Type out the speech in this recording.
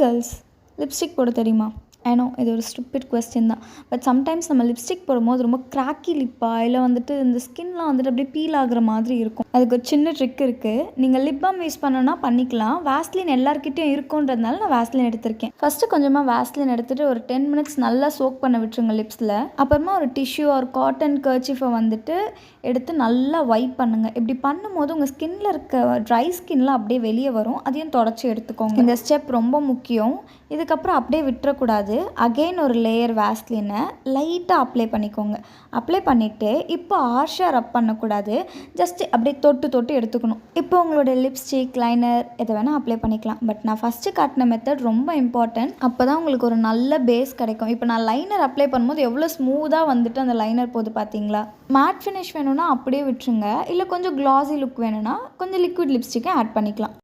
Girls, lipstick போட தெரியுமா? I know இது ஒரு ஸ்டூபிட் கொஸ்டின் தான். பட் சம்டைம்ஸ் நம்ம லிப்ஸ்டிக் போடும்போது ரொம்ப கிராக்கி லிப்பா இல்லை வந்துட்டு இந்த ஸ்கின்லாம் வந்துட்டு அப்படியே பீல் ஆகுற மாதிரி இருக்கும். அதுக்கு ஒரு சின்ன ட்ரிக் இருக்குது. நீங்கள் லிப் பாம் யூஸ் பண்ணணும்னா பண்ணிக்கலாம். வேஸ்லின் எல்லாருக்கிட்டையும் இருக்குன்றதுனால நான் வேஸ்லின் எடுத்திருக்கேன். ஃபஸ்ட்டு கொஞ்சமாக வேஸ்லின் எடுத்துகிட்டு ஒரு 10 மினிட்ஸ் நல்லா சோக் பண்ண விட்டுருங்க லிப்ஸில். அப்புறமா ஒரு டிஷ்யூ ஒரு காட்டன் கர்ச்சீஃபை வந்துட்டு எடுத்து நல்லா வைப் பண்ணுங்கள். இப்படி பண்ணும்போது உங்கள் ஸ்கின்ல இருக்க ட்ரை ஸ்கின்லாம் அப்படியே வெளியே வரும். அதையும் தொடச்சி எடுத்துக்கோங்க. இந்த ஸ்டெப் ரொம்ப முக்கியம். இதுக்கப்புறம் அப்படியே விட்டுறக்கூடாது. அகெயின் ஒரு லேயர் வேஸ்லினை லைட்டாக அப்ளை பண்ணிக்கோங்க. அப்ளை பண்ணிவிட்டு இப்போ ஹார்ஷாக ரப் பண்ணக்கூடாது. ஜஸ்ட் அப்படியே தொட்டு தொட்டு எடுத்துக்கணும். இப்போ உங்களோட லிப்ஸ்டிக் லைனர் எதை வேணால் அப்ளை பண்ணிக்கலாம். பட் நான் ஃபஸ்ட்டு காட்டின மெத்தட் ரொம்ப இம்பார்ட்டன்ட். அப்போ தான் உங்களுக்கு ஒரு நல்ல பேஸ் கிடைக்கும். இப்போ நான் லைனர் அப்ளை பண்ணும்போது எவ்வளோ ஸ்மூத்தாக வந்துட்டு அந்த லைனர் போகுது பார்த்தீங்களா? மேட் ஃபினிஷ் வேணும்னா அப்படியே விட்டுருங்க. இல்லை கொஞ்சம் க்ளாஸி லுக் வேணும்னா கொஞ்சம் லிக்விட் லிப்ஸ்டிக்கை ஆட் பண்ணிக்கலாம்.